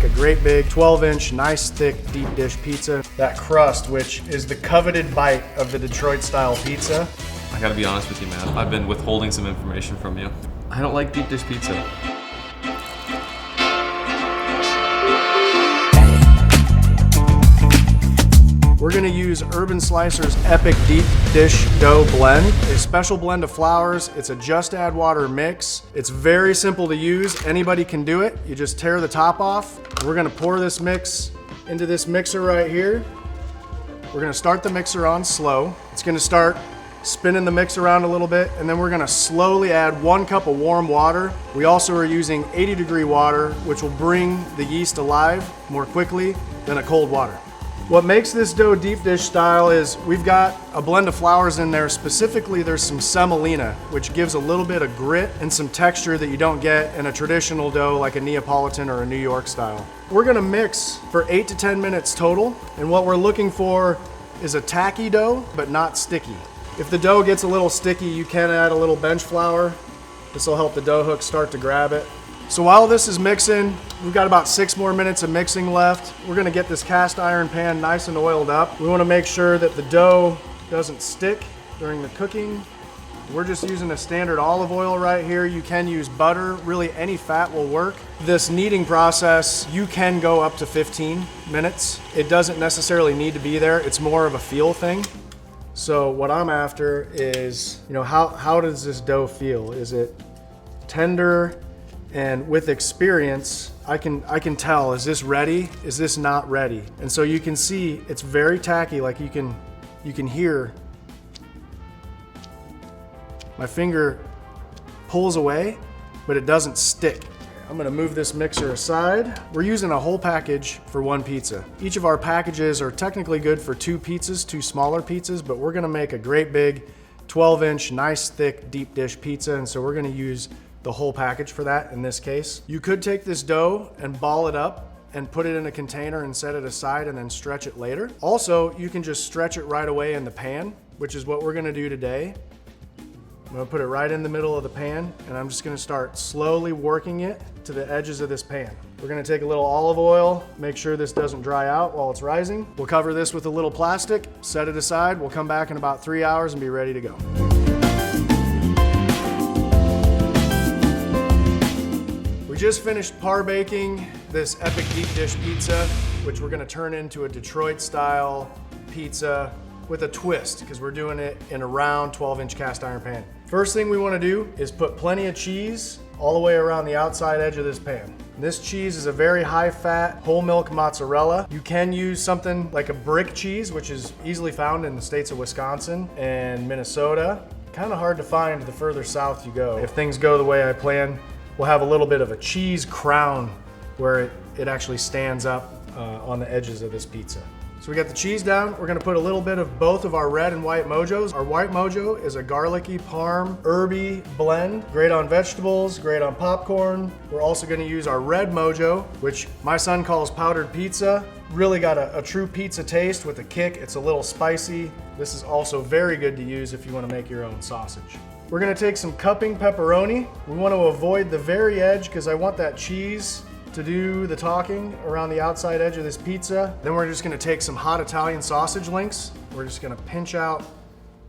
make a great big 12-inch, nice, thick, deep dish pizza. That crust, which is the coveted bite of the Detroit style pizza. I gotta be honest with you, man. I've been withholding some information from you. I don't like deep dish pizza. We're gonna use Urban Slicer's Epic Deep Dish Dough Blend, a special blend of flours. It's a just add water mix. It's very simple to use. Anybody can do it. You just tear the top off. We're gonna pour this mix into this mixer right here. We're gonna start the mixer on slow. It's gonna start spinning the mix around a little bit, and then we're gonna slowly add 1 cup of warm water. We also are using 80-degree water, which will bring the yeast alive more quickly than a cold water. What makes this dough deep dish style is we've got a blend of flours in there. Specifically, there's some semolina, which gives a little bit of grit and some texture that you don't get in a traditional dough like a Neapolitan or a New York style. We're gonna mix for 8 to 10 minutes total, and what we're looking for is a tacky dough, but not sticky. If the dough gets a little sticky, you can add a little bench flour. This will help the dough hook start to grab it. So while this is mixing, we've got about 6 more minutes of mixing left. We're gonna get this cast iron pan nice and oiled up. We wanna make sure that the dough doesn't stick during the cooking. We're just using a standard olive oil right here. You can use butter, really any fat will work. This kneading process, you can go up to 15 minutes. It doesn't necessarily need to be there. It's more of a feel thing. So what I'm after is, how does this dough feel? Is it tender? And with experience, I can tell, is this ready? Is this not ready? And so you can see it's very tacky, like you can hear my finger pulls away, but it doesn't stick. I'm gonna move this mixer aside. We're using a whole package for 1 pizza. Each of our packages are technically good for 2 pizzas, 2 smaller pizzas, but we're gonna make a great big 12-inch, nice, thick, deep dish pizza, and so we're gonna use the whole package for that in this case. You could take this dough and ball it up and put it in a container and set it aside and then stretch it later. Also, you can just stretch it right away in the pan, which is what we're gonna do today. I'm gonna put it right in the middle of the pan, and I'm just gonna start slowly working it to the edges of this pan. We're gonna take a little olive oil, make sure this doesn't dry out while it's rising. We'll cover this with a little plastic, set it aside. We'll come back in about 3 hours and be ready to go. Just finished par baking this Epic Deep Dish Pizza, which we're gonna turn into a Detroit style pizza with a twist, because we're doing it in a round 12-inch cast iron pan. First thing we wanna do is put plenty of cheese all the way around the outside edge of this pan. And this cheese is a very high fat, whole milk mozzarella. You can use something like a brick cheese, which is easily found in the states of Wisconsin and Minnesota. Kind of hard to find the further south you go. If things go the way I plan, we'll have a little bit of a cheese crown where it actually stands up on the edges of this pizza. So we got the cheese down. We're gonna put a little bit of both of our red and white mojos. Our white mojo is a garlicky, parm, herby blend. Great on vegetables, great on popcorn. We're also gonna use our red mojo, which my son calls powdered pizza. Really got a true pizza taste with a kick. It's a little spicy. This is also very good to use if you wanna make your own sausage. We're gonna take some cupping pepperoni. We want to avoid the very edge because I want that cheese to do the talking around the outside edge of this pizza. Then we're just gonna take some hot Italian sausage links. We're just gonna pinch out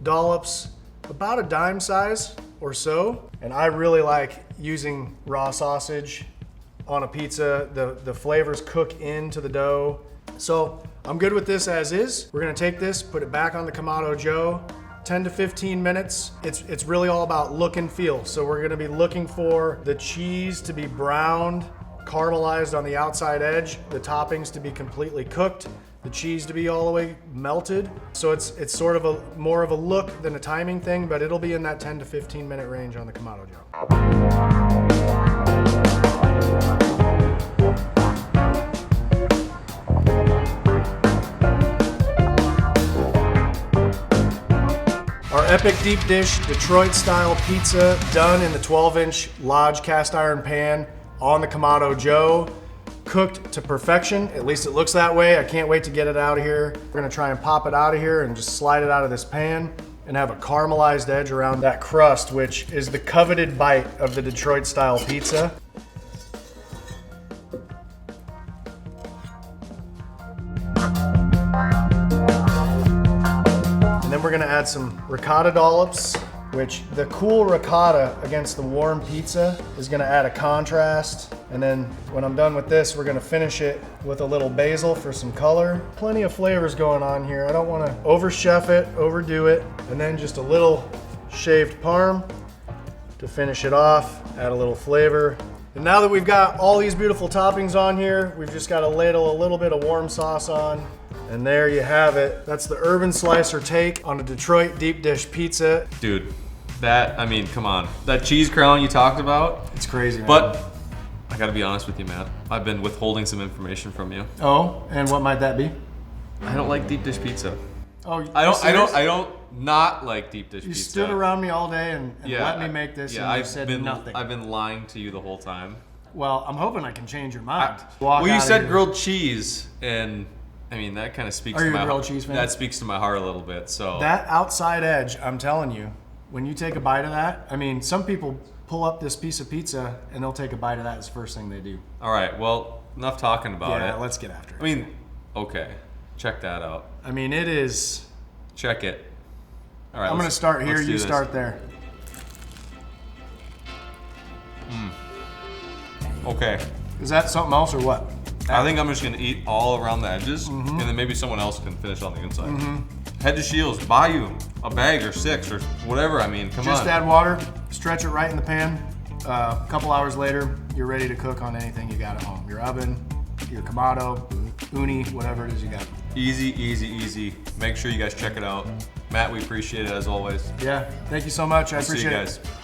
dollops about a dime size or so. And I really like using raw sausage on a pizza. The flavors cook into the dough. So I'm good with this as is. We're gonna take this, put it back on the Kamado Joe. 10 to 15 minutes. It's really all about look and feel. So we're gonna be looking for the cheese to be browned, caramelized on the outside edge, the toppings to be completely cooked, the cheese to be all the way melted. So it's sort of more of a look than a timing thing, but it'll be in that 10 to 15 minute range on the Kamado Joe. Our Epic Deep Dish Detroit style pizza done in the 12-inch Lodge cast iron pan on the Kamado Joe, cooked to perfection. At least it looks that way. I can't wait to get it out of here. We're gonna try and pop it out of here and just slide it out of this pan and have a caramelized edge around that crust, which is the coveted bite of the Detroit style pizza. then we're gonna add some ricotta dollops, which the cool ricotta against the warm pizza is gonna add a contrast. And then when I'm done with this, we're gonna finish it with a little basil for some color. Plenty of flavors going on here. I don't wanna over-chef it, overdo it. And then just a little shaved parm to finish it off, add a little flavor. And now that we've got all these beautiful toppings on here, we've just gotta ladle a little bit of warm sauce on. And there you have it. That's the Urban Slicer take on a Detroit deep dish pizza. Dude, I mean, come on. That cheese crown you talked about. It's crazy, man. But I gotta be honest with you, Matt. I've been withholding some information from you. Oh, and what might that be? I don't like deep dish pizza. Oh, I don't not like deep dish pizza. You stood around me all day and let me make this, and you said nothing. I've been lying to you the whole time. Well, I'm hoping I can change your mind. Well, you said grilled cheese, and I mean that kind of speaks Are to you my a grilled cheese fan? That speaks to my heart a little bit. So that outside edge, I'm telling you, when you take a bite of that, I mean, some people pull up this piece of pizza and they'll take a bite of that as the first thing they do. All right, well, enough talking about it. Yeah, let's get after it. I mean, okay, check that out. I mean, it is. Check it. All right, I'm gonna start here. You start there. Okay. Is that something else or what? I think I'm just gonna eat all around the edges, and then maybe someone else can finish on the inside. Head to SCHEELS, buy you a bag or 6 or whatever. I mean, come on. Just add water, stretch it right in the pan. A couple hours later, you're ready to cook on anything you got at home. Your oven, your Kamado, uni, whatever it is you got. Easy, easy, easy. Make sure you guys check it out. Matt, we appreciate it as always. Yeah, thank you so much. I appreciate it. See you guys.